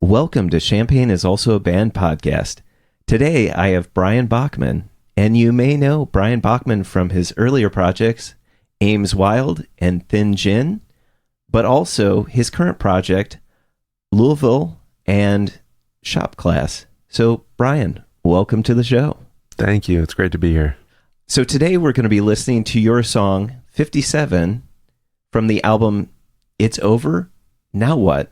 Welcome to Champagne is Also a Band podcast. Today I have Bryan Bachman, and you may know Bryan Bachman from his earlier projects, Ames Wild and Thin Gin, but also his current project, Louavull and Shop Class. So, Bryan, welcome to the show. Thank you. It's great to be here. So today we're going to be listening to your song, 57, from the album It's Over, Now What?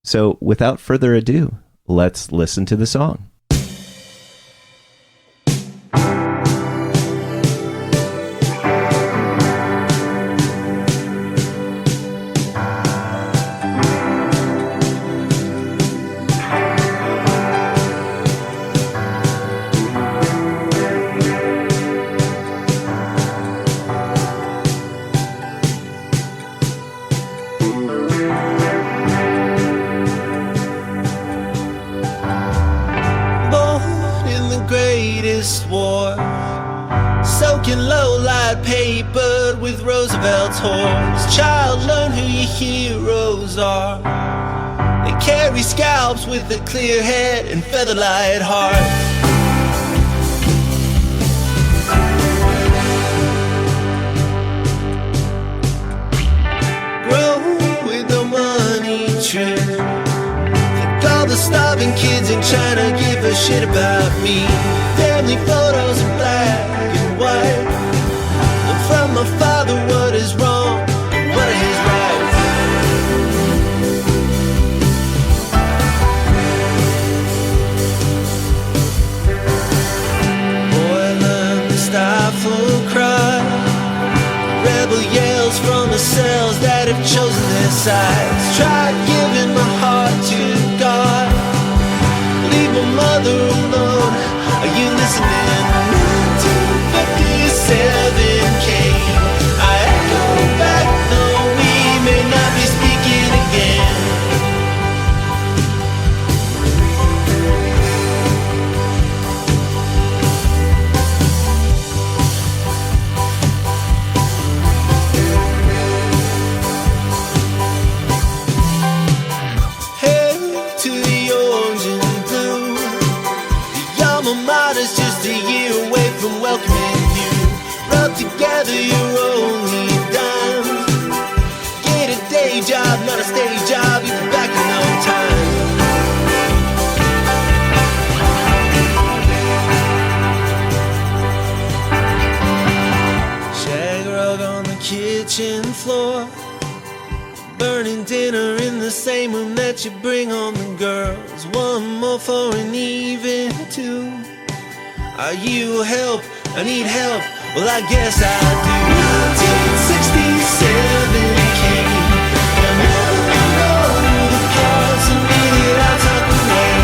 So without further ado, let's listen to the song. War, soaking low-light paper with Roosevelt's horse. Child, learn who your heroes are. They carry scalps with a clear head and featherlight heart. Grow with no money tree. Think all the starving kids in China give a shit about me. Family photos in black and white. Learn from my father what is wrong and what is right. Boy, learn to stifle cry. Rebel yells from the cells that have chosen their sides. Tried giving my heart to God. Leave my mother alone. Are you listening? 1957 came. I echo back, though we may not be speaking again. Hey, to the orange and blue. The alma mater's just a year away from welcoming you. Rub together your only dime. Get a day job, not a steady job. You'll be back in no time. Shag rug on the kitchen floor. Burning dinner in the same room that you bring home the girls. One more for an even two. Are you help? I need help. Well, I guess I do. 1967 came. I never know the parts of me that I tuck away.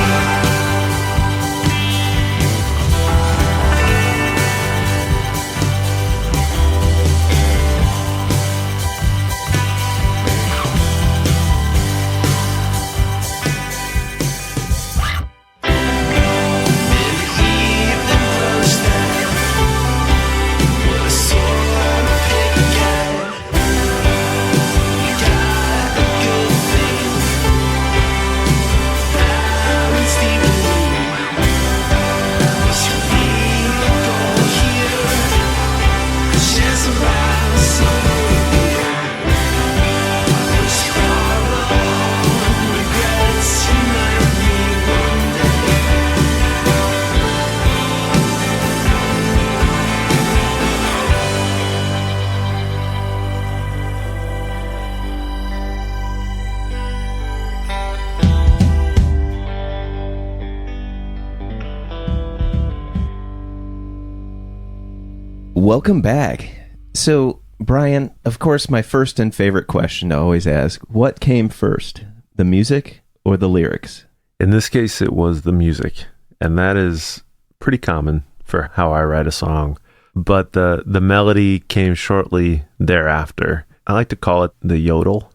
Welcome back. So, Bryan, of course, my first and favorite question to always ask, what came first, the music or the lyrics? In this case, it was the music, and that is pretty common for how I write a song. But the melody came shortly thereafter. I like to call it the yodel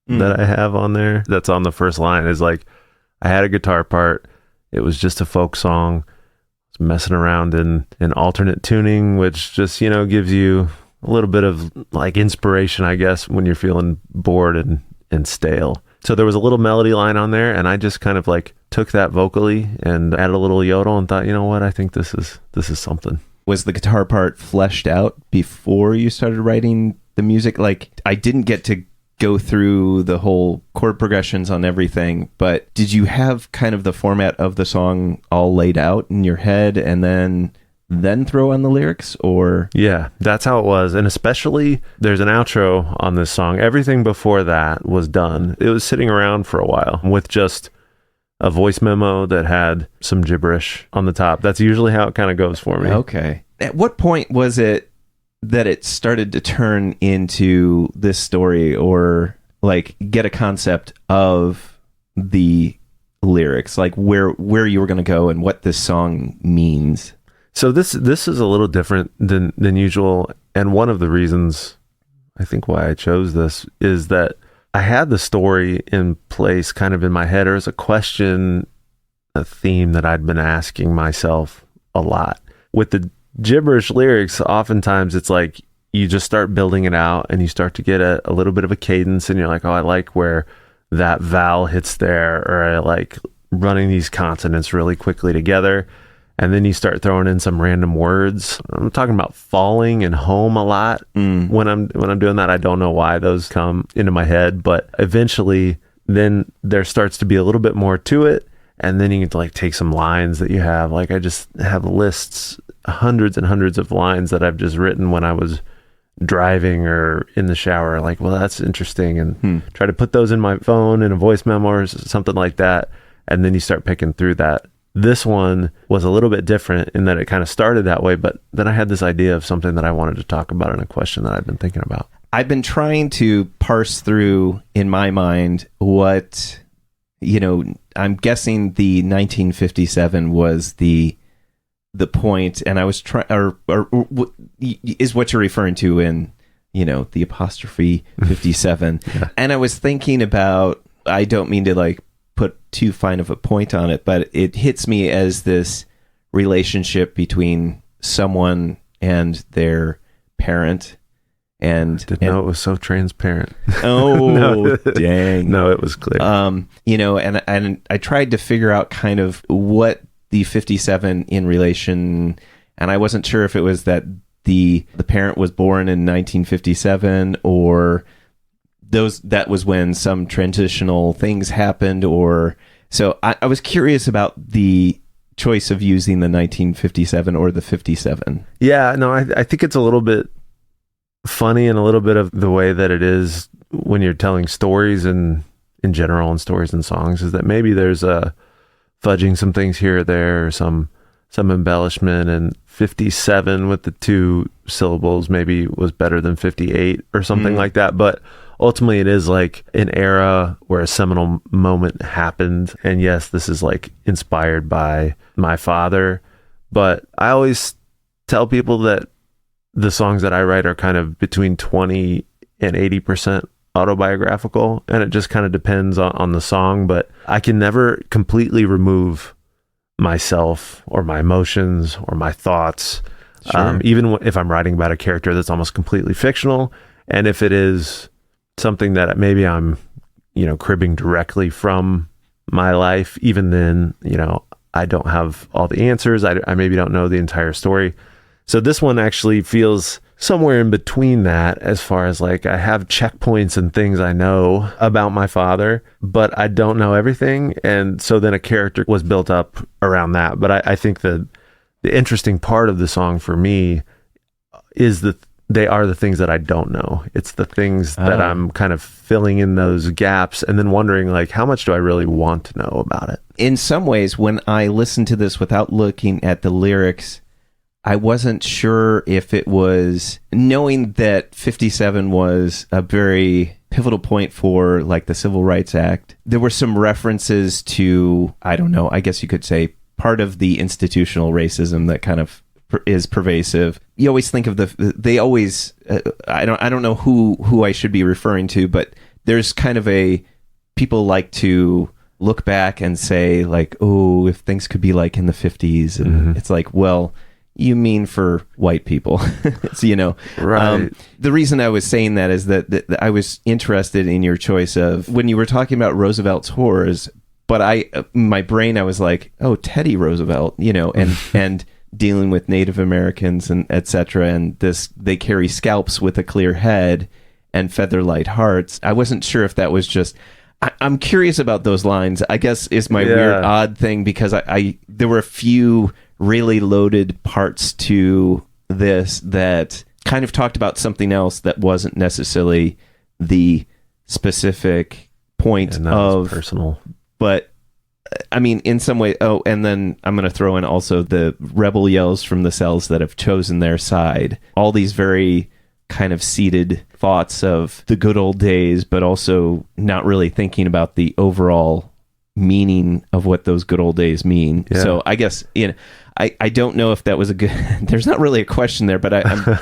that I have on there. That's on the first line. Is like, I had a guitar part. It was just a folk song. Messing around in alternate tuning, which just, gives you a little bit of like inspiration, I guess, when you're feeling bored and stale. So there was a little melody line on there, and I just kind of like took that vocally and added a little yodel and thought, you know what, I think this is something. Was the guitar part fleshed out before you started writing the music? Like, I didn't get to go through the whole chord progressions on everything, but did you have kind of the format of the song all laid out in your head and then throw on the lyrics? Or yeah, that's how it was. And especially there's an outro on this song. Everything before that was done. It was sitting around for a while with just a voice memo that had some gibberish on the top. That's usually how it kind of goes for me. Okay. At what point was it that it started to turn into this story, or like get a concept of the lyrics, like where you were going to go and what this song means? So this is a little different than usual, and one of the reasons I think why I chose this is that I had the story in place kind of in my head, or as a question, a theme that I'd been asking myself a lot. With the gibberish lyrics, oftentimes it's like you just start building it out and you start to get a little bit of a cadence, and you're like, oh, I like where that vowel hits there, or I like running these consonants really quickly together. And then you start throwing in some random words. I'm talking about falling and home a lot. When I'm doing that, I don't know why those come into my head, but eventually then there starts to be a little bit more to it. And then you get to like take some lines that you have. Like I just have lists, hundreds and hundreds of lines that I've just written when I was driving or in the shower. Like, well, that's interesting. And try to put those in my phone in a voice memo or something like that. And then you start picking through that. This one was a little bit different in that it kind of started that way, but then I had this idea of something that I wanted to talk about and a question that I've been thinking about. I've been trying to parse through in my mind what, I'm guessing the 1957 was the point, and I was trying, or is what you're referring to in, the apostrophe 57. Yeah. And I was thinking about, I don't mean to like put too fine of a point on it, but it hits me as this relationship between someone and their parent. And didn't know it was so transparent. Oh, no. Dang. No, it was clear. And I tried to figure out kind of what the 57 in relation, and I wasn't sure if it was that the parent was born in 1957, or that was when some transitional things happened, or so I was curious about the choice of using the 1957 or the 57. Yeah, no, I think it's a little bit funny and a little bit of the way that it is when you're telling stories and in general and stories and songs, is that maybe there's a fudging some things here or there, or some embellishment, and 57 with the two syllables maybe was better than 58 or something like that. But ultimately it is like an era where a seminal moment happened. And yes, this is like inspired by my father, but I always tell people that the songs that I write are kind of between 20 and 80% autobiographical, and it just kind of depends on the song, but I can never completely remove myself or my emotions or my thoughts. Sure. Even if I'm writing about a character that's almost completely fictional, and if it is something that maybe I'm, cribbing directly from my life, even then, I don't have all the answers. I maybe don't know the entire story. So this one actually feels somewhere in between that, as far as like I have checkpoints and things I know about my father, but I don't know everything. And so then a character was built up around that. But I think the interesting part of the song for me is that they are the things that I don't know. It's the things that I'm kind of filling in those gaps and then wondering, like, how much do I really want to know about it? In some ways, when I listened to this without looking at the lyrics, I wasn't sure if it was, knowing that 57 was a very pivotal point for like the Civil Rights Act. There were some references to, I don't know, I guess you could say part of the institutional racism that kind of is pervasive. You always think of they always, I don't know who I should be referring to, but there's kind of people like to look back and say like, oh, if things could be like in the 50s. And it's like, well, you mean for white people. So, Right. the reason I was saying that is that I was interested in your choice of when you were talking about Roosevelt's whores, but my brain, I was like, oh, Teddy Roosevelt, and dealing with Native Americans and etc. And they carry scalps with a clear head and feather light hearts. I wasn't sure if that was just, I'm curious about those lines, I guess, is my weird odd thing, because there were a few really loaded parts to this that kind of talked about something else that wasn't necessarily the specific point of personal. But I mean, in some way, and then I'm going to throw in also the rebel yells from the cells that have chosen their side. All these very kind of seated thoughts of the good old days, but also not really thinking about the overall meaning of what those good old days mean. Yeah. So I guess, I don't know if that was a good, there's not really a question there, but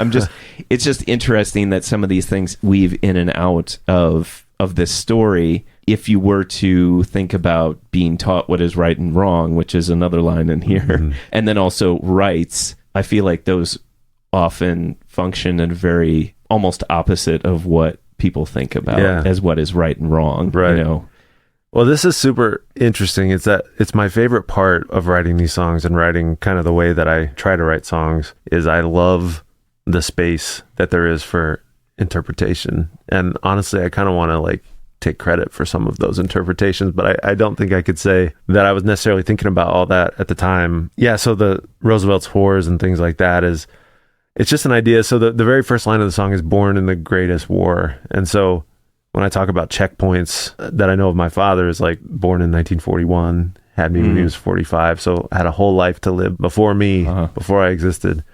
I'm just, it's just interesting that some of these things weave in and out of this story. If you were to think about being taught what is right and wrong, which is another line in here, and then also rights, I feel like those often function in very almost opposite of what people think about as what is right and wrong. Right. Well, this is super interesting. It's my favorite part of writing these songs and writing kind of the way that I try to write songs is I love the space that there is for interpretation. And honestly, I kind of want to take credit for some of those interpretations, but I don't think I could say that I was necessarily thinking about all that at the time. Yeah, so the Roosevelt's whores and things like that it's just an idea. So the very first line of the song is born in the greatest war. And so when I talk about checkpoints that I know of my father is born in 1941, had me when he was 45. So had a whole life to live before me, before I existed.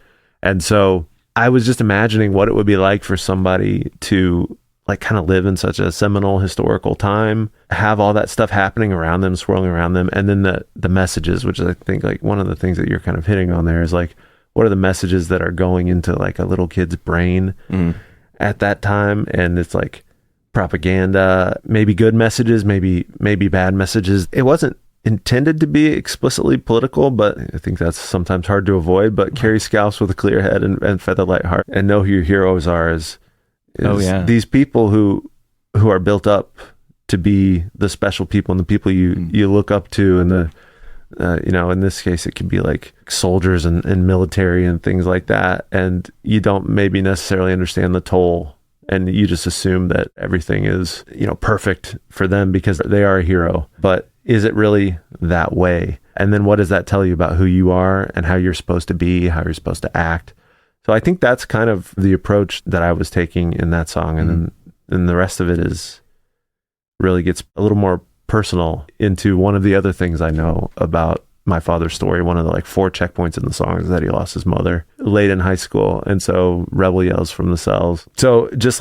And so I was just imagining what it would be like for somebody to kind of live in such a seminal historical time, have all that stuff happening around them, swirling around them. And then the messages, which I think one of the things that you're kind of hitting on there is what are the messages that are going into a little kid's brain at that time? And it's propaganda, maybe good messages, maybe bad messages. It wasn't intended to be explicitly political, but I think that's sometimes hard to avoid. But carry scalps with a clear head and feather light heart, and know who your heroes are is these people who are built up to be the special people and the people you look up to, and the in this case it could be soldiers and military and things like that, and you don't maybe necessarily understand the toll, and you just assume that everything is perfect for them because they are a hero. But is it really that way? And then what does that tell you about who you are and how you're supposed to be, how you're supposed to act? So I think that's kind of the approach that I was taking in that song. And then the rest of it really gets a little more personal into one of the other things I know about my father's story. One of the 4 checkpoints in the song is that he lost his mother late in high school. And so rebel yells from the cells. So just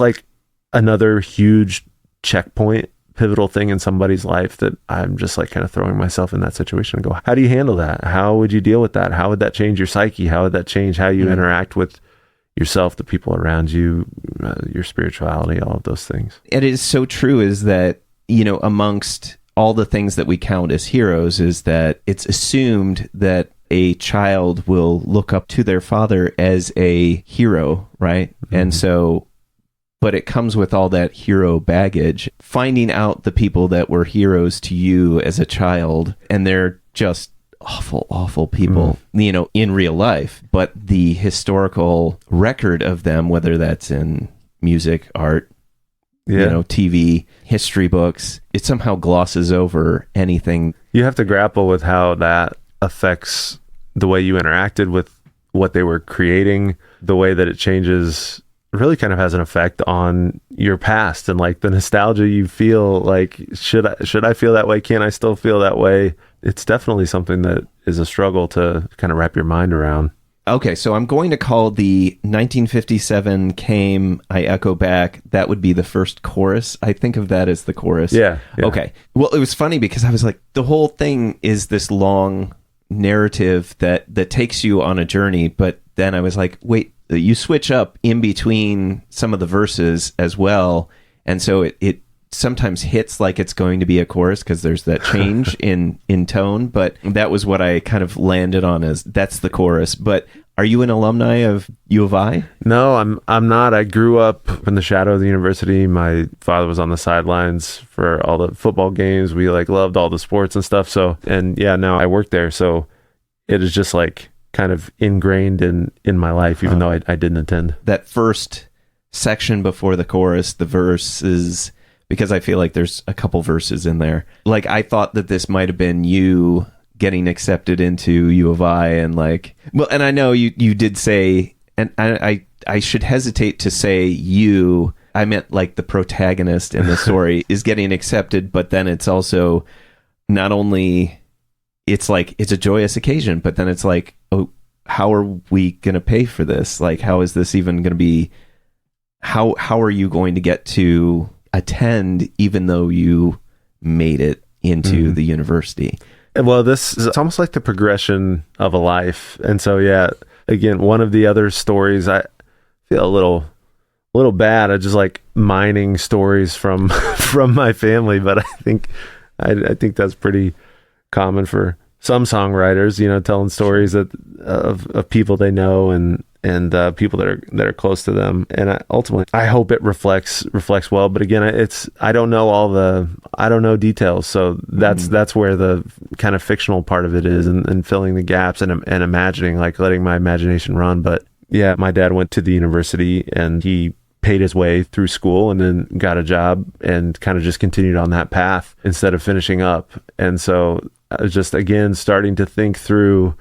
another huge checkpoint, pivotal thing in somebody's life that I'm just kind of throwing myself in that situation and go, how do you handle that? How would you deal with that? How would that change your psyche? How would that change how you interact with yourself, the people around you, your spirituality, all of those things? It is so true is that, amongst all the things that we count as heroes is that it's assumed that a child will look up to their father as a hero, right? And so, but it comes with all that hero baggage. Finding out the people that were heroes to you as a child, and they're just awful, awful people, in real life. But the historical record of them, whether that's in music, art, TV, history books, it somehow glosses over anything. You have to grapple with how that affects the way you interacted with what they were creating, the way that it changes really kind of has an effect on your past and the nostalgia you feel. Should I feel that way? Can I still feel that way? It's definitely something that is a struggle to kind of wrap your mind around. Okay, so I'm going to call the 1957 Came, I Echo Back. That would be the first chorus. I think of that as the chorus. Yeah. Okay. Well, it was funny because I was the whole thing is this long narrative that takes you on a journey, but then I was wait, you switch up in between some of the verses as well, and so it sometimes hits like it's going to be a chorus because there's that change in tone, but that was what I kind of landed on as that's the chorus. But Are you an alumni of U of I? No, I'm not. I grew up in the shadow of the university. My father was on the sidelines for all the football games. We like loved all the sports and stuff. So, and yeah, now I work there. So it is just like kind of ingrained in my life, even though I didn't attend. That first section before the chorus, the verse is, because I feel like there's a couple verses in there. Like, I thought that this might have been you getting accepted into U of I, and like, well, and I know you did say, and I should hesitate to say you, I meant like the protagonist in the story is getting accepted, but then it's also not only, it's like, it's a joyous occasion, but then it's like, oh, how are we going to pay for this? Like, how is this even going to be, how are you going to get to attend even though you made it into the university? Well, this is almost like the progression of a life. And so, yeah, again, one of the other stories, I feel a little bad. I just like mining stories from my family, but I think that's pretty common for some songwriters, you know, telling stories of people they know and people that are close to them. And ultimately, I hope it reflects well. But again, I don't know details. So that's where the kind of fictional part of it is, and filling the gaps and imagining, like letting my imagination run. But yeah, my dad went to the university and he paid his way through school and then got a job and kind of just continued on that path instead of finishing up. And so I was just, again, starting to think through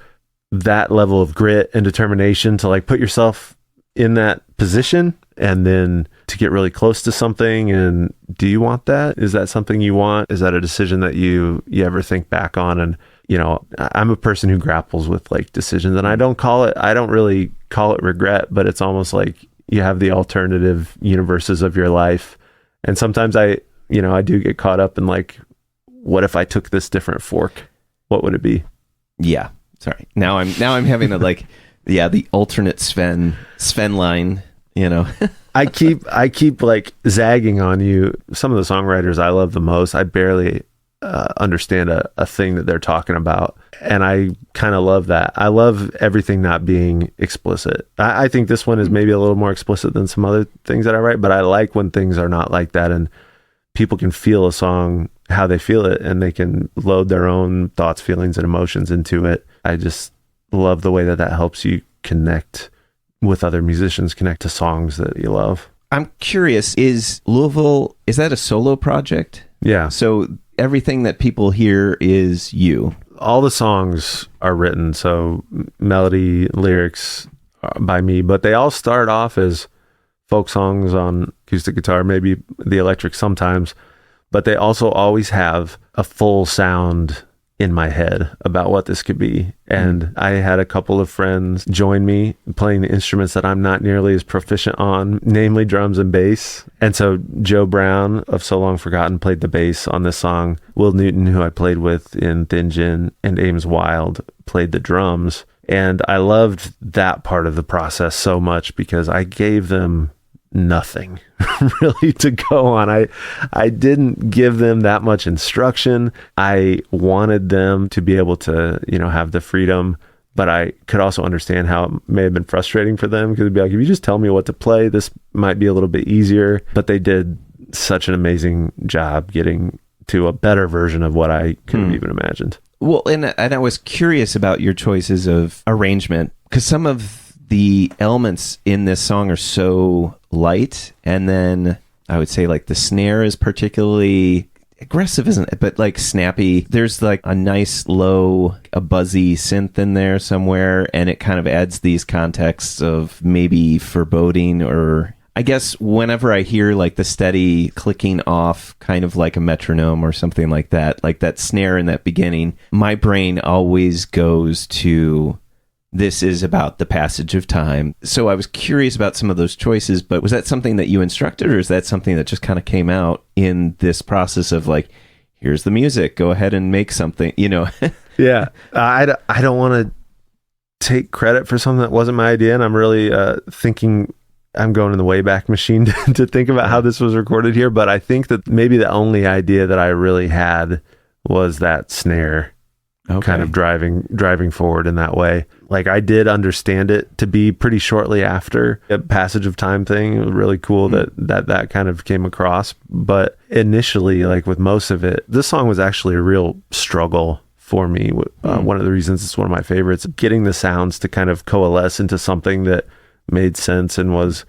that level of grit and determination to like put yourself in that position and then to get really close to something. And do you want that? Is that something you want? Is that a decision that you ever think back on? And, you know, I'm a person who grapples with like decisions, and I don't really call it regret, but it's almost like you have the alternative universes of your life. And sometimes I do get caught up in like, what if I took this different fork? What would it be? Yeah. Sorry. Now I'm having the alternate Sven line, you know. I keep like zagging on you. Some of the songwriters I love the most, I barely understand a thing that they're talking about. And I kind of love that. I love everything not being explicit. I think this one is maybe a little more explicit than some other things that I write, but I like when things are not like that and people can feel a song how they feel it, and they can load their own thoughts, feelings, and emotions into it. I just love the way that helps you connect with other musicians, connect to songs that you love. I'm curious, is Louavull, is that a solo project? Yeah. So everything that people hear is you? All the songs are written, so melody, lyrics by me, but they all start off as folk songs on acoustic guitar, maybe the electric sometimes, but they also always have a full sound in my head about what this could be. And I had a couple of friends join me playing the instruments that I'm not nearly as proficient on, namely drums and bass. And so Joe Brown of So Long Forgotten played the bass on this song. Will Newton, who I played with in Thin Gin, and Ames Wild played the drums. And I loved that part of the process so much because I gave them nothing really to go on. I didn't give them that much instruction. I wanted them to be able to, you know, have the freedom, but I could also understand how it may have been frustrating for them, because it'd be like, if you just tell me what to play, this might be a little bit easier. But they did such an amazing job getting to a better version of what I could have even imagined. Well, and I was curious about your choices of arrangement, because some of the elements in this song are so light, and then I would say like the snare is particularly aggressive, isn't it? But like snappy. There's like a nice low, a buzzy synth in there somewhere, and it kind of adds these contexts of maybe foreboding, or I guess whenever I hear like the steady clicking off, kind of like a metronome or something like that snare in that beginning, my brain always goes to, this is about the passage of time. So I was curious about some of those choices, but was that something that you instructed, or is that something that just kind of came out in this process of like, here's the music, go ahead and make something, you know? Yeah. I don't want to take credit for something that wasn't my idea, and I'm really thinking I'm going in the Wayback Machine to think about how this was recorded here, but I think that maybe the only idea that I really had was that snare. kind of driving forward in that way. Like I did understand it to be pretty shortly after a passage of time thing. It was really cool that kind of came across. But initially, like with most of it, this song was actually a real struggle for me. One of the reasons it's one of my favorites, getting the sounds to kind of coalesce into something that made sense and was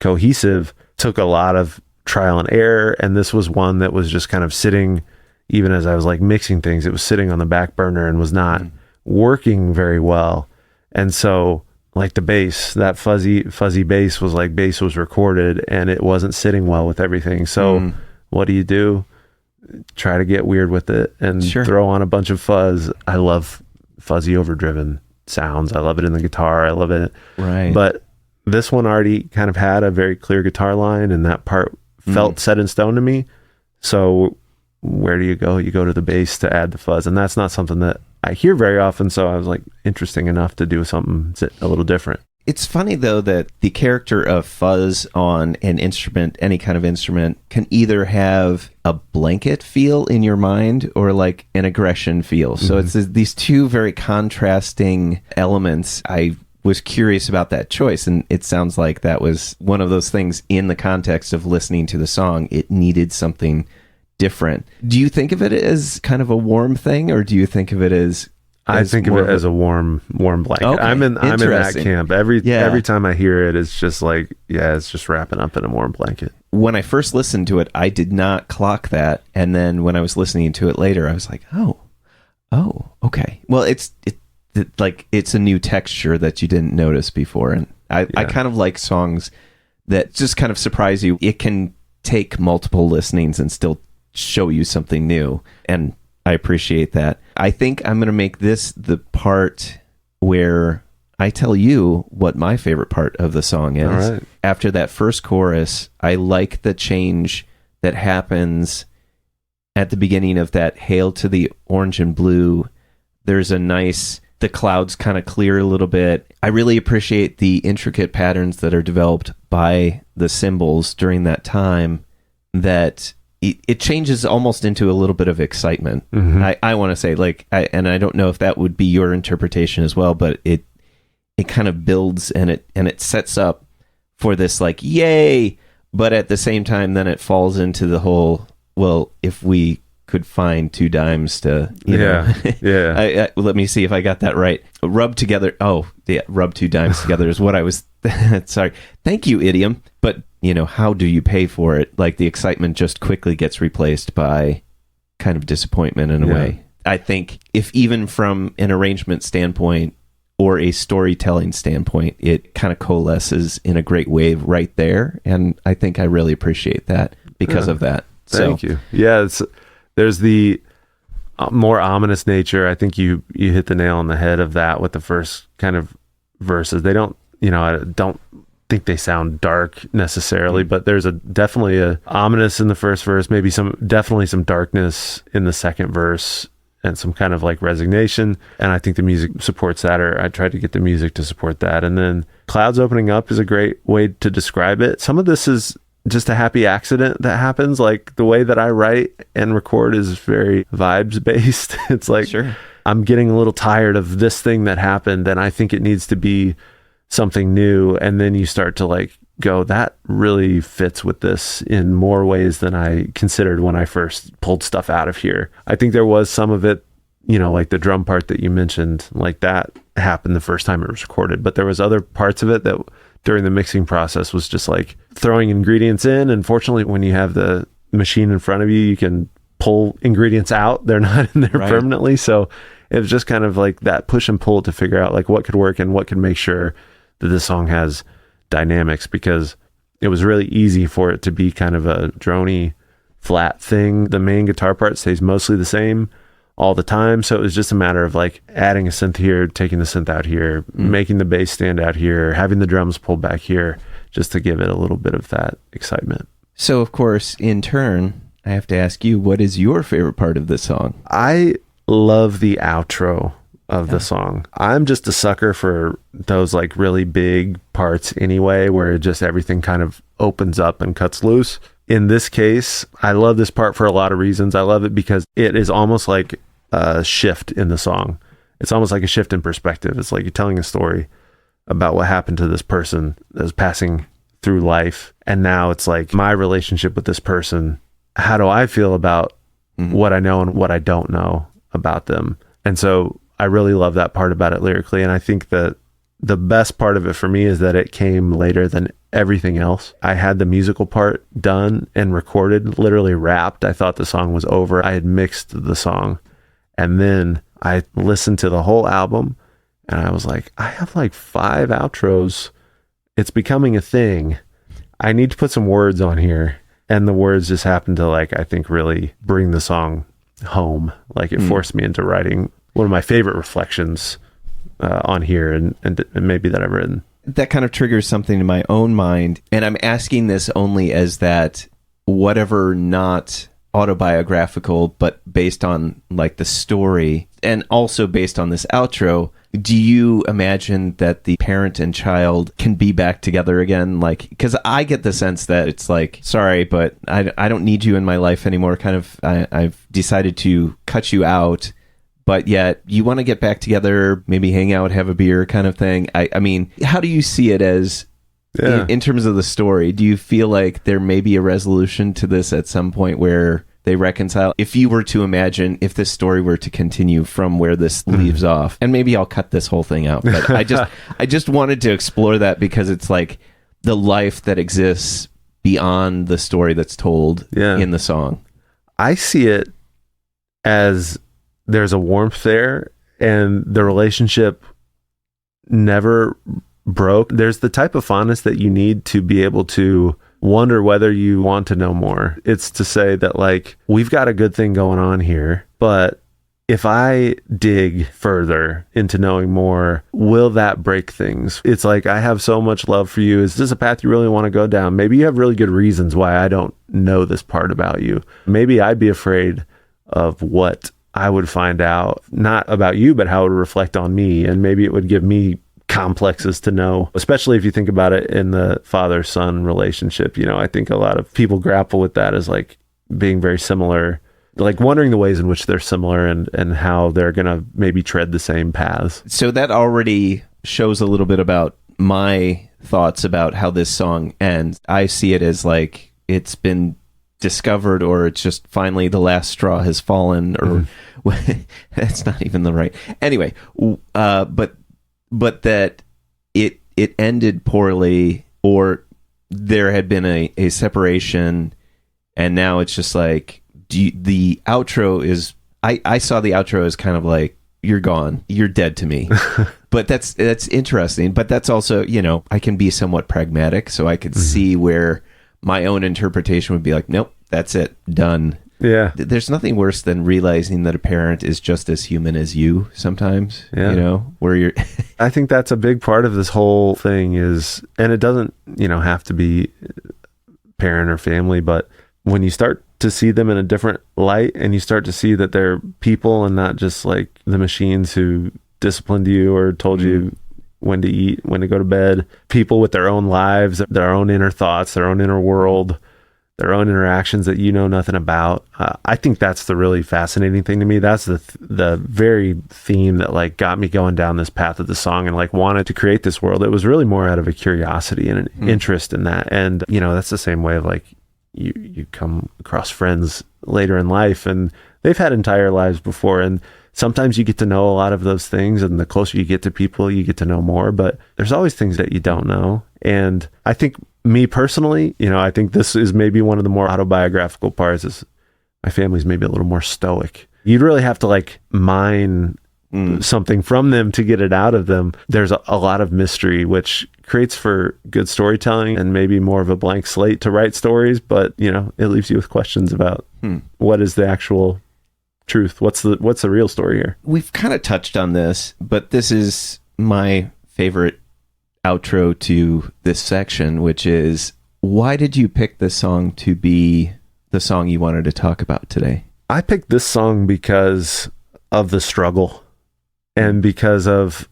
cohesive, took a lot of trial and error. And this was one that was just kind of sitting, even as I was like mixing things, it was sitting on the back burner and was not working very well. And so like the bass, that fuzzy bass was recorded and it wasn't sitting well with everything. So what do? Try to get weird with it and throw on a bunch of fuzz. I love fuzzy overdriven sounds. I love it in the guitar. I love it. Right. But this one already kind of had a very clear guitar line and that part felt set in stone to me. So where do you go? You go to the bass to add the fuzz. And that's not something that I hear very often. So I was like, interesting enough to do something a little different. It's funny, though, that the character of fuzz on an instrument, any kind of instrument, can either have a blanket feel in your mind or like an aggression feel. So it's these two very contrasting elements. I was curious about that choice, and it sounds like that was one of those things in the context of listening to the song. It needed something different. Do you think of it as kind of a warm thing, or do you think of it as... I think of it as a warm blanket. Okay, I'm in that camp. Every time I hear it, it's just like, it's just wrapping up in a warm blanket. When I first listened to it, I did not clock that. And then when I was listening to it later, I was like, oh, okay. Well, it's a new texture that you didn't notice before. And I kind of like songs that just kind of surprise you. It can take multiple listenings and still show you something new. And I appreciate that. I think I'm going to make this the part where I tell you what my favorite part of the song is. All right. After that first chorus, I like the change that happens at the beginning of that Hail to the Orange and Blue. There's the clouds kind of clear a little bit. I really appreciate the intricate patterns that are developed by the cymbals during that time, that it changes almost into a little bit of excitement. I want to say, and I don't know if that would be your interpretation as well, but it kind of builds and it sets up for this like, yay, but at the same time, then it falls into the whole, well, if we could find two dimes to, you know, let me see if I got that right. Rub together. Oh, yeah. Rub two dimes together is what I was. Sorry. Thank you, idiom. But, you know, how do you pay for it? Like the excitement just quickly gets replaced by kind of disappointment in a way. I think if even from an arrangement standpoint or a storytelling standpoint, it kind of coalesces in a great way right there. And I think I really appreciate that because of that. Thank you. Yeah. There's the more ominous nature. I think you hit the nail on the head of that with the first kind of verses. They don't, I don't think they sound dark necessarily, but there's definitely a ominous in the first verse, maybe definitely some darkness in the second verse and some kind of like resignation. And I think the music supports that, or I tried to get the music to support that. And then clouds opening up is a great way to describe it. Some of this is just a happy accident that happens. Like the way that I write and record is very vibes based. It's like, I'm getting a little tired of this thing that happened and I think it needs to be something new. And then you start to like go, that really fits with this in more ways than I considered when I first pulled stuff out of here. I think there was some of it, like the drum part that you mentioned, like that happened the first time it was recorded, but there was other parts of it that during the mixing process was just like throwing ingredients in. And fortunately, when you have the machine in front of you, you can pull ingredients out. They're not in there permanently. So it was just kind of like that push and pull to figure out like what could work and what could make sure that this song has dynamics, because it was really easy for it to be kind of a droney flat thing. The main guitar part stays mostly the same all the time. So it was just a matter of like adding a synth here, taking the synth out here, making the bass stand out here, having the drums pulled back here, just to give it a little bit of that excitement. So of course, in turn, I have to ask you, what is your favorite part of this song? I love the outro of the song. I'm just a sucker for those like really big parts anyway, where just everything kind of opens up and cuts loose. In this case, I love this part for a lot of reasons. I love it because it is almost like a shift in the song. It's almost like a shift in perspective. It's like you're telling a story about what happened to this person that was passing through life. And now it's like my relationship with this person. How do I feel about what I know and what I don't know about them? And so I really love that part about it lyrically. And I think that the best part of it for me is that it came later than everything else. I had the musical part done and recorded, literally wrapped. I thought the song was over. I had mixed the song. And then I listened to the whole album and I was like, I have like 5 outros. It's becoming a thing. I need to put some words on here. And the words just happened to like, I think really bring the song home. Like it forced me into writing one of my favorite reflections on here and maybe that I've written. That kind of triggers something in my own mind. And I'm asking this only as that whatever not autobiographical, but based on like the story and also based on this outro, do you imagine that the parent and child can be back together again? Like, because I get the sense that it's like, sorry, but I don't need you in my life anymore. Kind of, I've decided to cut you out, but yet you want to get back together, maybe hang out, have a beer kind of thing. I mean, how do you see it as in terms of the story? Do you feel like there may be a resolution to this at some point where they reconcile? If you were to imagine if this story were to continue from where this leaves off, and maybe I'll cut this whole thing out, but I just wanted to explore that because it's like the life that exists beyond the story that's told in the song. I see it as there's a warmth there and the relationship never broke. There's the type of fondness that you need to be able to wonder whether you want to know more. It's to say that like, we've got a good thing going on here, but if I dig further into knowing more, will that break things? It's like, I have so much love for you. Is this a path you really want to go down? Maybe you have really good reasons why I don't know this part about you. Maybe I'd be afraid of what I would find out, not about you, but how it would reflect on me. And maybe it would give me complexes to know, especially if you think about it in the father-son relationship. You know, I think a lot of people grapple with that as like being very similar, like wondering the ways in which they're similar and how they're going to maybe tread the same paths. So that already shows a little bit about my thoughts about how this song ends. I see it as like it's been discovered, or it's just finally the last straw has fallen, or that's not even the right. Anyway, but that it ended poorly, or there had been a separation, and now it's just like the outro is. I saw the outro as kind of like, you're gone, you're dead to me. But that's interesting. But that's also, you know, I can be somewhat pragmatic, so I could see where my own interpretation would be like, nope, that's it, done. Yeah. There's nothing worse than realizing that a parent is just as human as you sometimes, you know, where you're... I think that's a big part of this whole thing is, and it doesn't, you know, have to be parent or family, but when you start to see them in a different light and you start to see that they're people and not just like the machines who disciplined you or told you when to eat, when to go to bed, people with their own lives, their own inner thoughts, their own inner world, their own interactions that you know nothing about. I think that's the really fascinating thing to me. That's the very theme that like got me going down this path of the song and like wanted to create this world. It was really more out of a curiosity and an interest in that. And, you know, that's the same way of like you come across friends later in life and they've had entire lives before. And sometimes you get to know a lot of those things, and the closer you get to people, you get to know more, but there's always things that you don't know. And I think me personally, you know, I think this is maybe one of the more autobiographical parts is my family's maybe a little more stoic. You'd really have to like mine something from them to get it out of them. There's a lot of mystery, which creates for good storytelling and maybe more of a blank slate to write stories, but you know, it leaves you with questions about what is the actual truth? What's the real story here? We've kind of touched on this, but this is my favorite outro to this section, which is, why did you pick this song to be the song you wanted to talk about today? I picked this song because of the struggle and because of,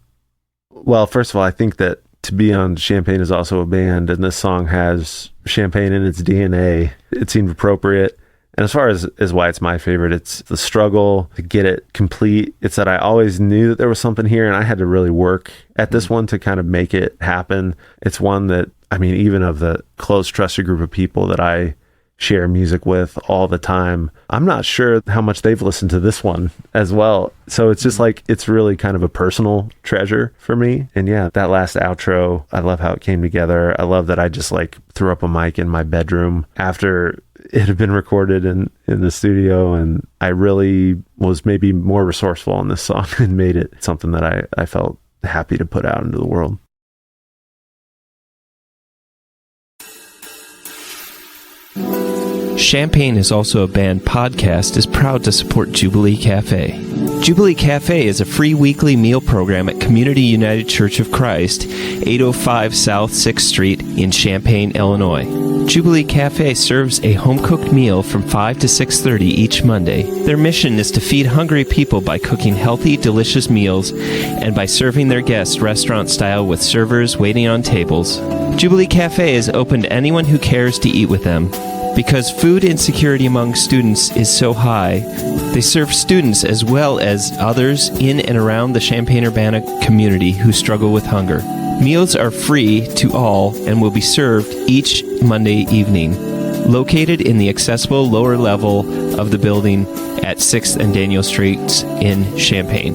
well, first of all, I think that to be on Champagne is also a band, and this song has Champagne in its DNA. It seemed appropriate. And as far as why it's my favorite, it's the struggle to get it complete. It's that I always knew that there was something here, and I had to really work at this one to kind of make it happen. It's one that, I mean, even of the close, trusted group of people that I share music with all the time, I'm not sure how much they've listened to this one as well. So it's just like, it's really kind of a personal treasure for me. And yeah, that last outro, I love how it came together. I love that I just like threw up a mic in my bedroom after it had been recorded in the studio, and I really was maybe more resourceful on this song and made it something that I felt happy to put out into the world. Champaign is also a Band podcast is proud to support Jubilee Cafe. Jubilee Cafe is a free weekly meal program at Community United Church of Christ, 805 South 6th Street in Champaign, Illinois. Jubilee Cafe serves a home-cooked meal from 5 to 6:30 each Monday. Their mission is to feed hungry people by cooking healthy, delicious meals and by serving their guests restaurant-style with servers waiting on tables. Jubilee Cafe is open to anyone who cares to eat with them. Because food insecurity among students is so high, they serve students as well as others in and around the Champaign-Urbana community who struggle with hunger. Meals are free to all and will be served each Monday evening, located in the accessible lower level of the building at 6th and Daniel Streets in Champaign.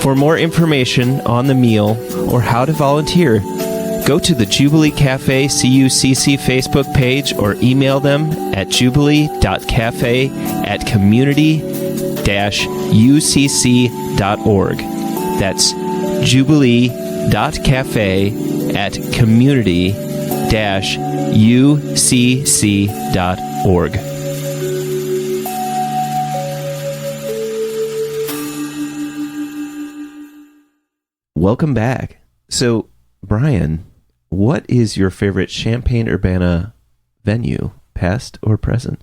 For more information on the meal or how to volunteer, go to the Jubilee Cafe CUCC Facebook page or email them at jubilee.cafe@community-ucc.org. That's jubilee.cafe@community-ucc.org. Welcome back. So, Bryan, what is your favorite Champaign-Urbana venue, past or present?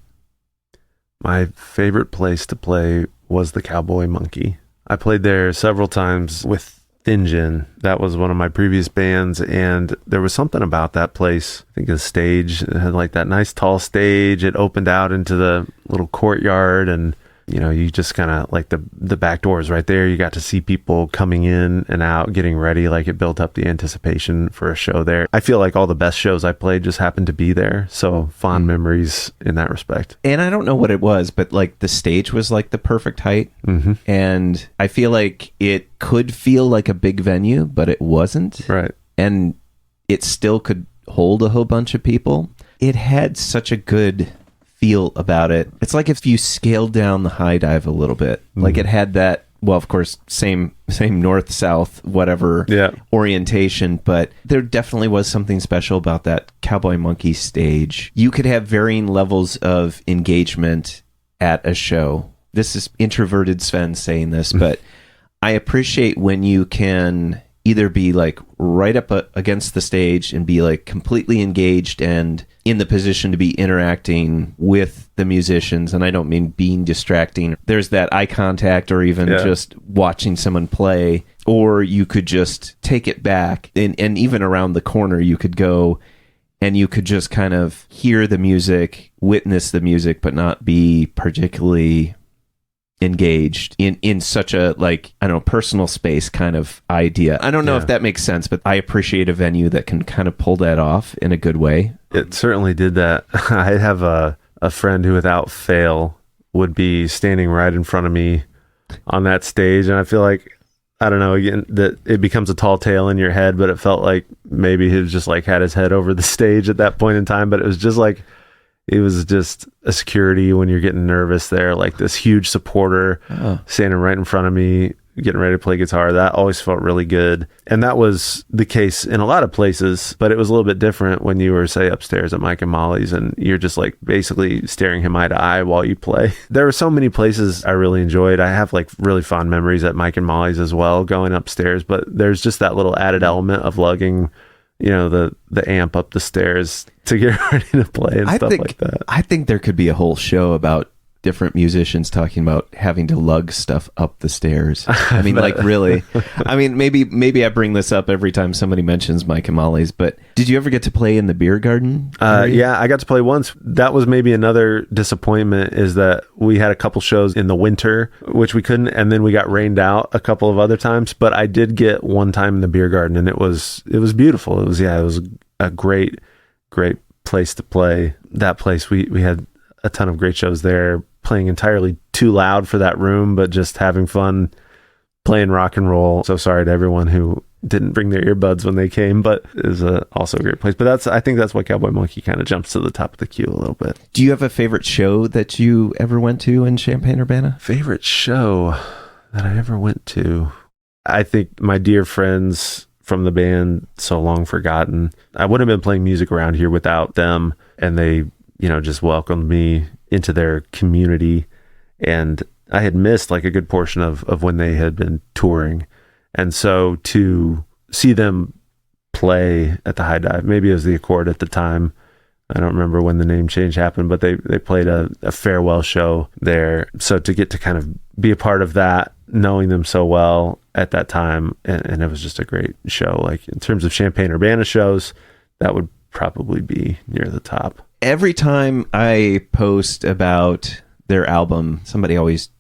My favorite place to play was the Cowboy Monkey. I played there several times with Thin Gin. That was one of my previous bands, and there was something about that place. I think the stage, it had like that nice tall stage. It opened out into the little courtyard, and you know, you just kind of like the back doors right there. You got to see people coming in and out, getting ready. Like, it built up the anticipation for a show there. I feel like all the best shows I played just happened to be there. So fond memories in that respect. And I don't know what it was, but like the stage was like the perfect height. Mm-hmm. And I feel like it could feel like a big venue, but it wasn't. Right. And it still could hold a whole bunch of people. It had such a good feel about it. It's like if you scaled down the high dive a little bit. Like, it had that, well, of course, same north, south, whatever orientation, but there definitely was something special about that Cowboy Monkey stage. You could have varying levels of engagement at a show. This is introverted Sven saying this, but I appreciate when you can either be like right up against the stage and be like completely engaged and in the position to be interacting with the musicians. And I don't mean being distracting. There's that eye contact or even just watching someone play, or you could just take it back and even around the corner you could go and you could just kind of hear the music, witness the music, but not be particularly engaged in such a, like, I don't know, personal space kind of idea. I don't know if that makes sense, but I appreciate a venue that can kind of pull that off in a good way. It certainly did that. I have a friend who without fail would be standing right in front of me on that stage, and I feel like, I don't know, again, that it becomes a tall tale in your head, but it felt like maybe he was just like had his head over the stage at that point in time, but it was just like, it was just a security when you're getting nervous there, like this huge supporter standing right in front of me, getting ready to play guitar. That always felt really good. And that was the case in a lot of places, but it was a little bit different when you were, say, upstairs at Mike and Molly's and you're just like basically staring him eye to eye while you play. There were so many places I really enjoyed. I have like really fond memories at Mike and Molly's as well, going upstairs, but there's just that little added element of lugging, you know, the amp up the stairs to get ready to play and stuff like that. I think there could be a whole show about different musicians talking about having to lug stuff up the stairs. I mean, like, really. I mean, maybe I bring this up every time somebody mentions Mike and Molly's, but did you ever get to play in the beer garden? Yeah, I got to play once. That was maybe another disappointment, is that we had a couple shows in the winter, which we couldn't, and then we got rained out a couple of other times. But I did get one time in the beer garden, and it was beautiful. It was a great place to play. That place, we had a ton of great shows there, playing entirely too loud for that room, but just having fun playing rock and roll. So sorry to everyone who didn't bring their earbuds when they came, but it was also a great place. But I think that's why Cowboy Monkey kind of jumps to the top of the queue a little bit. Do you have a favorite show that you ever went to in Champaign-Urbana? Favorite show that I ever went to? I think my dear friends from the band So Long Forgotten. I wouldn't have been playing music around here without them, and they, just welcomed me into their community. And I had missed like a good portion of when they had been touring. And so to see them play at the High Dive, maybe it was the Accord at the time, I don't remember when the name change happened, but they played a farewell show there. So to get to kind of be a part of that, knowing them so well at that time, and it was just a great show. Like, in terms of Champaign-Urbana shows, that would probably be near the top. Every time I post about their album, somebody always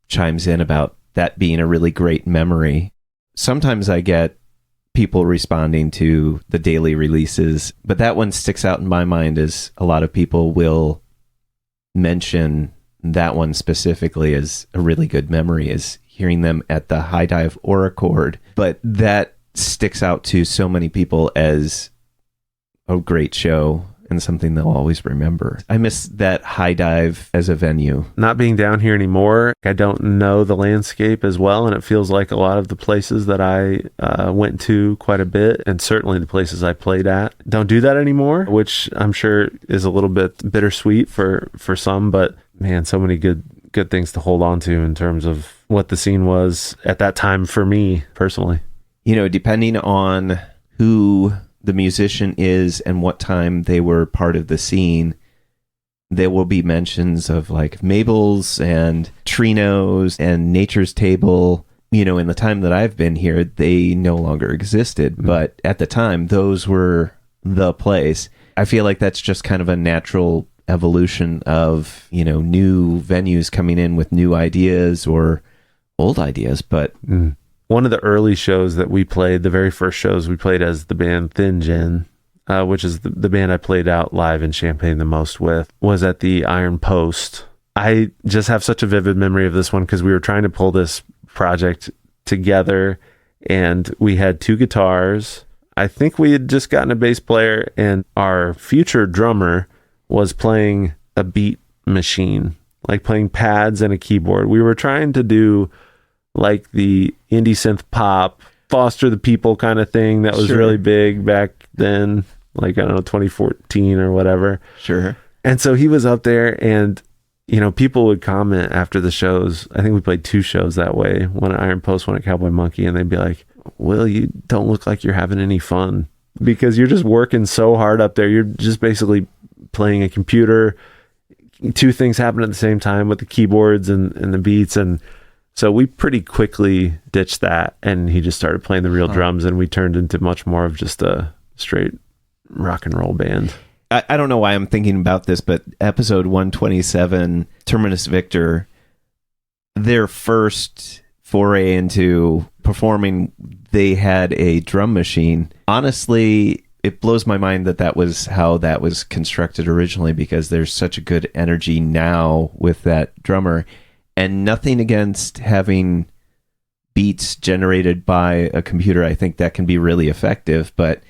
chimes in about that being a really great memory. Sometimes I get people responding to the daily releases, but that one sticks out in my mind as a lot of people will mention that one specifically as a really good memory, is hearing them at the High Dive or Accord. But that sticks out to so many people as a great show and something they'll always remember. I miss that High Dive as a venue. Not being down here anymore, I don't know the landscape as well, and it feels like a lot of the places that I went to quite a bit, and certainly the places I played at, don't do that anymore, which I'm sure is a little bit bittersweet for some, but man, so many good things to hold on to in terms of what the scene was at that time for me personally. Depending on who the musician is and what time they were part of the scene, there will be mentions of like Mabel's and Trino's and Nature's Table. In the time that I've been here, they no longer existed, but at the time, those were the place. I feel like that's just kind of a natural evolution of, new venues coming in with new ideas or old ideas, but... One of the early shows that we played, the very first shows we played as the band Thin Gin, which is the band I played out live in Champaign the most with, was at the Iron Post. I just have such a vivid memory of this one because we were trying to pull this project together, and we had 2 guitars. I think we had just gotten a bass player, and our future drummer was playing a beat machine, like playing pads and a keyboard. We were trying to do like the indie synth pop, Foster the People kind of thing that was really big back then, like, I don't know, 2014 or whatever. Sure. And so he was up there, and, people would comment after the shows. I think we played 2 shows that way, one at Iron Post, one at Cowboy Monkey, and they'd be like, Will, you don't look like you're having any fun because you're just working so hard up there. You're just basically playing a computer. 2 things happen at the same time with the keyboards and the beats, and so we pretty quickly ditched that, and he just started playing the real drums, and we turned into much more of just a straight rock and roll band. I don't know why I'm thinking about this, but episode 127, Terminus Victor, their first foray into performing, they had a drum machine. Honestly, it blows my mind that was how that was constructed originally, because there's such a good energy now with that drummer. And nothing against having beats generated by a computer. I think that can be really effective, but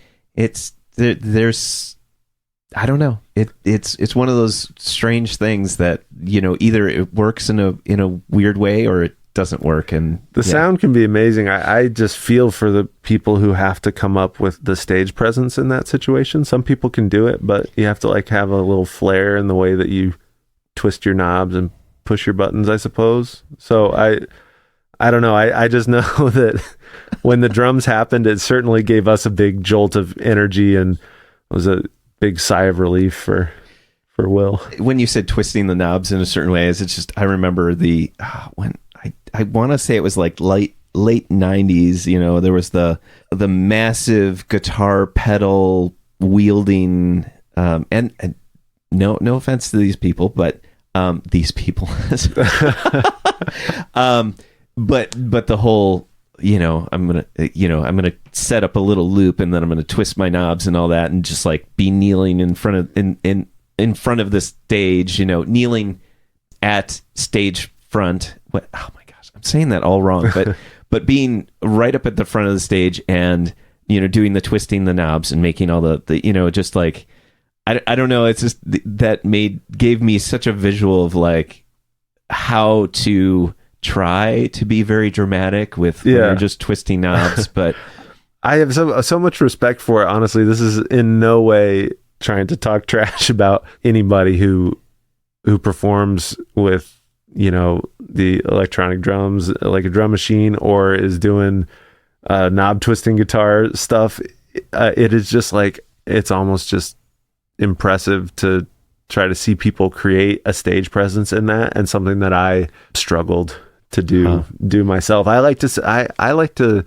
there's I don't know. It's one of those strange things that, either it works in a weird way or it doesn't work. And the sound can be amazing. I just feel for the people who have to come up with the stage presence in that situation. Some people can do it, but you have to like have a little flair in the way that you twist your knobs and push your buttons, I suppose. So I don't know. I just know that when the drums happened, it certainly gave us a big jolt of energy and was a big sigh of relief for for Will. When you said twisting the knobs in a certain way, it's just, I remember when I want to say it was like late 90s, there was the massive guitar pedal wielding, and no offense to these people, but these people, but the whole, I'm gonna set up a little loop and then I'm gonna twist my knobs and all that, and just like be kneeling in front of in front of the stage, kneeling at stage front. Oh my gosh, I'm saying that all wrong, but being right up at the front of the stage and doing the twisting the knobs and making all the just like, I don't know, it's just that gave me such a visual of like how to try to be very dramatic with when you're just twisting knobs. But I have so much respect for it. Honestly, this is in no way trying to talk trash about anybody who performs with the electronic drums, like a drum machine, or is doing knob twisting guitar stuff. It is just like, it's almost just impressive to try to see people create a stage presence in that, and something that I struggled to do myself. I like to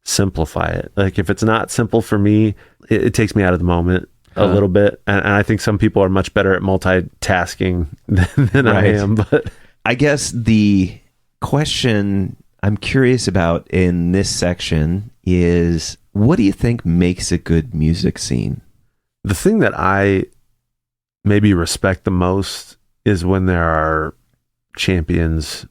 simplify it. Like, if it's not simple for me, it takes me out of the moment a little bit. And I think some people are much better at multitasking than I am. But I guess the question I'm curious about in this section is, what do you think makes a good music scene? The thing that I maybe respect the most is when there are champions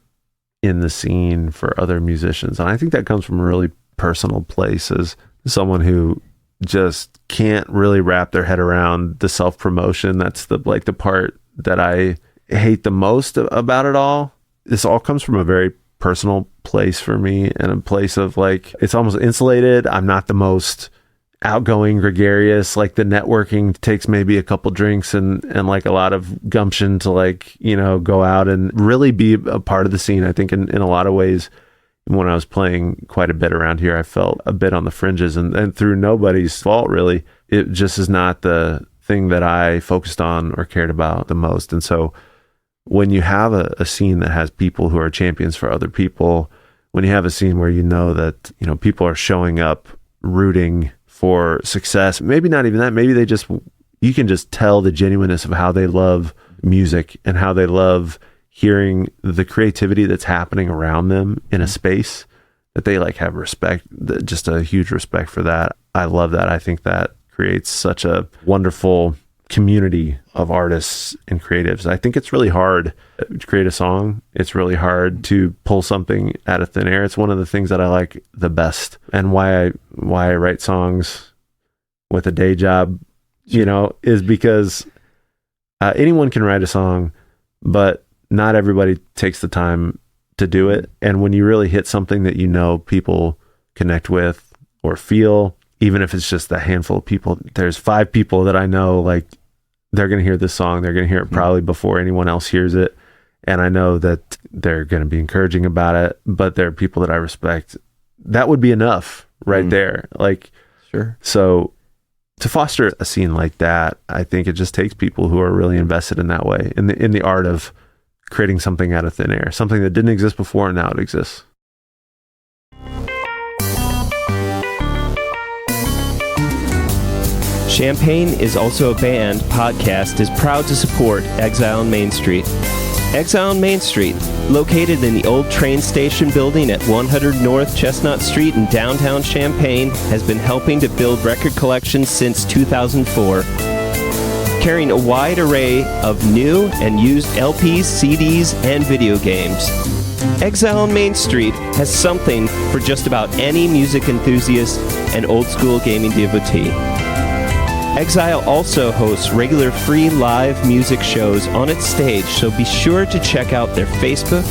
in the scene for other musicians. And I think that comes from a really personal place, as someone who just can't really wrap their head around the self-promotion. That's the part that I hate the most about it all. This all comes from a very personal place for me, and a place of like, it's almost insulated. I'm not the most outgoing, gregarious. Like, the networking takes maybe a couple drinks and like a lot of gumption to like, go out and really be a part of the scene. I think in a lot of ways, when I was playing quite a bit around here, I felt a bit on the fringes, and through nobody's fault, really. It just is not the thing that I focused on or cared about the most. And so when you have a scene that has people who are champions for other people, when you have a scene where that, people are showing up rooting for success, maybe not even that, maybe you can just tell the genuineness of how they love music and how they love hearing the creativity that's happening around them in a space, that they like have respect, just a huge respect for that. I love that. I think that creates such a wonderful community of artists and creatives. I think it's really hard to create a song. It's really hard to pull something out of thin air. It's one of the things that I like the best, and why I write songs with a day job, is because anyone can write a song, but not everybody takes the time to do it. And when you really hit something that people connect with or feel, even if it's just a handful of people, there's 5 people that I know, like, they're going to hear this song. They're going to hear it probably before anyone else hears it. And I know that they're going to be encouraging about it, but there are people that I respect. That would be enough right there. Like, sure. So to foster a scene like that, I think it just takes people who are really invested in that way, in the art of creating something out of thin air, something that didn't exist before and now it exists. Champaign is Also a Band podcast is proud to support Exile on Main Street. Exile on Main Street, located in the old train station building at 100 North Chestnut Street in downtown Champaign, has been helping to build record collections since 2004. Carrying a wide array of new and used LPs, CDs, and video games. Exile on Main Street has something for just about any music enthusiast and old school gaming devotee. Exile also hosts regular free live music shows on its stage, so be sure to check out their Facebook,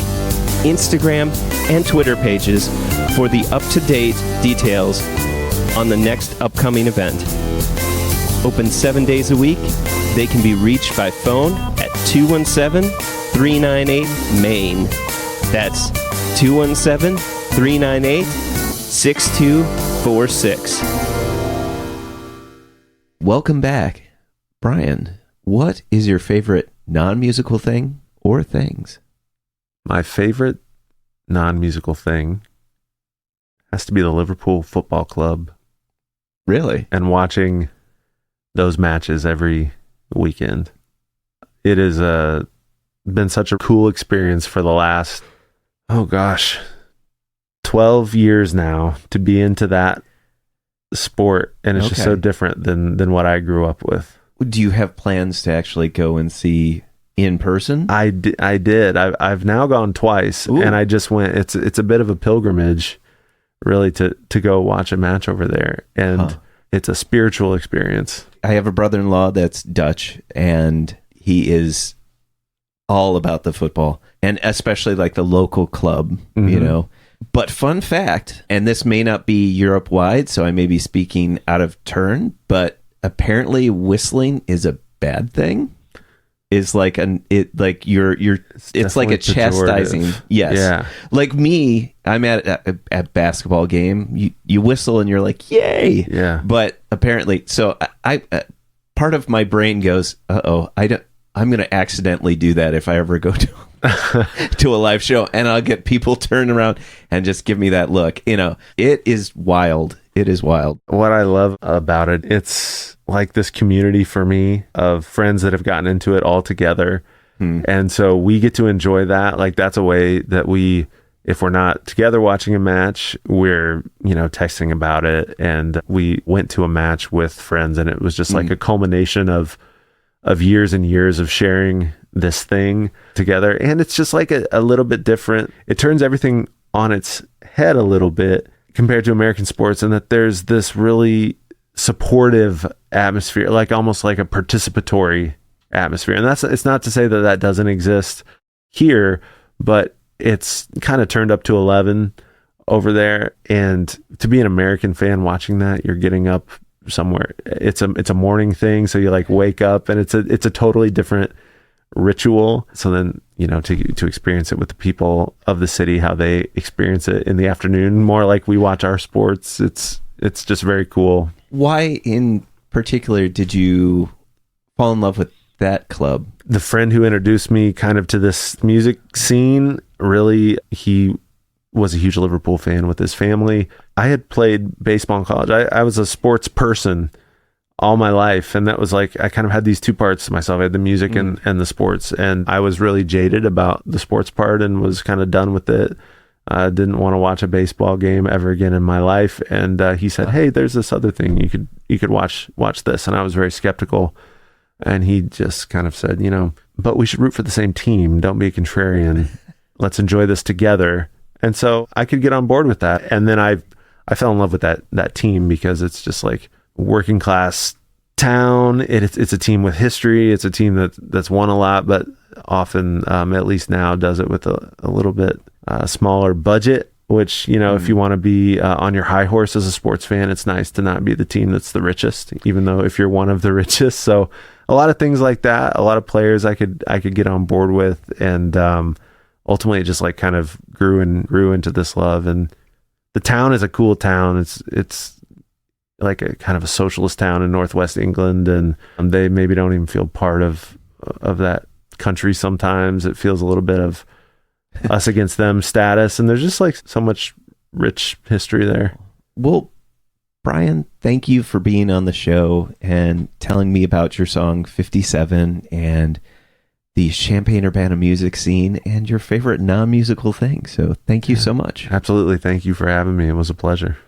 Instagram, and Twitter pages for the up-to-date details on the next upcoming event. Open 7 days a week, they can be reached by phone at 217-398-MAIN. That's 217-398-6246. Welcome back, Bryan. What is your favorite non-musical thing or things? My favorite non-musical thing has to be the Liverpool Football Club. Really? And watching those matches every weekend. It has been such a cool experience for the last, 12 years now to be into that sport. And it's just so different than what I grew up with. Do you have plans to actually go and see in person? I did. I've now gone twice. Ooh. And I just went. It's a bit of a pilgrimage, really, to go watch a match over there. And it's a spiritual experience. I have a brother-in-law that's Dutch, and he is all about the football, and especially like the local club, you know. But fun fact, and this may not be Europe-wide, so I may be speaking out of turn, but apparently whistling is a bad thing. Is like it's like a chastising. Yes. Yeah. Like me, I'm at a basketball game. You whistle and you're like, yay. Yeah. But apparently, so I part of my brain goes, I'm going to accidentally do that if I ever go to a live show, and I'll get people turn around and just give me that look. You know, it is wild. It is wild. What I love about it, it's like this community for me of friends that have gotten into it all together. And so we get to enjoy that. Like that's a way that if we're not together watching a match, we're, texting about it. And we went to a match with friends, and it was just like a culmination of years and years of sharing this thing together. And it's just like a little bit different. It turns everything on its head a little bit compared to American sports, and that there's this really supportive atmosphere, like almost like a participatory atmosphere. And it's not to say that doesn't exist here, but it's kind of turned up to 11 over there. And to be an American fan watching that, you're getting up somewhere. It's a morning thing, so you like wake up, and it's a totally different ritual. So then, to experience it with the people of the city, how they experience it in the afternoon, more like we watch our sports. It's just very cool. Why in particular did you fall in love with that club? The friend who introduced me kind of to this music scene, really, he was a huge Liverpool fan with his family. I had played baseball in college. I was a sports person all my life, and that was like, I kind of had these two parts to myself. I had the music and the sports, and I was really jaded about the sports part and was kind of done with it. I didn't want to watch a baseball game ever again in my life. And he said, hey, there's this other thing you could watch this. And I was very skeptical, and he just kind of said, but we should root for the same team. Don't be a contrarian. Let's enjoy this together. And so I could get on board with that. And then I fell in love with that team, because it's just like working class town. It's a team with history. It's a team that's won a lot, but often, at least now, does it with a little bit smaller budget, which, if you want to be on your high horse as a sports fan, it's nice to not be the team that's the richest, even though if you're one of the richest. So a lot of things like that, a lot of players I could get on board with. And ultimately it just like kind of grew into this love. And the town is a cool town. It's like a kind of a socialist town in Northwest England, and they maybe don't even feel part of that country. Sometimes it feels a little bit of us against them status, and there's just like so much rich history there. Well, Bryan, thank you for being on the show and telling me about your song 57 and the Champaign-Urbana music scene and your favorite non-musical thing. So thank you so much. Absolutely. Thank you for having me. It was a pleasure.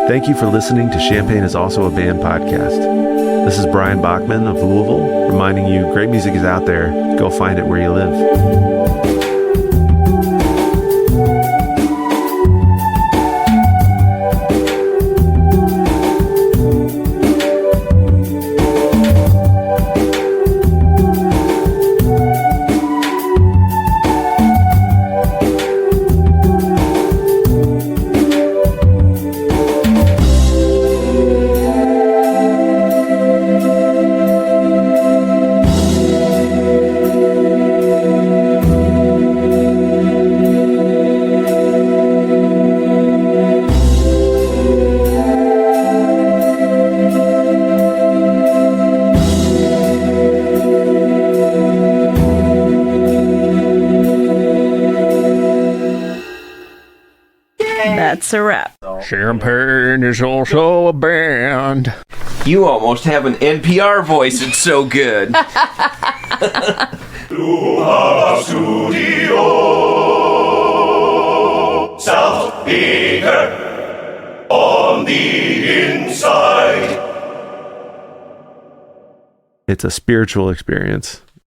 Thank you for listening to Champaign is Also a Band podcast. This is Bryan Bachman of Louavull, reminding you great music is out there. Go find it where you live. That's a wrap. Champagne is also a band. You almost have an NPR voice. It's so good. Louavull Studio, South Baker, on the inside. It's a spiritual experience.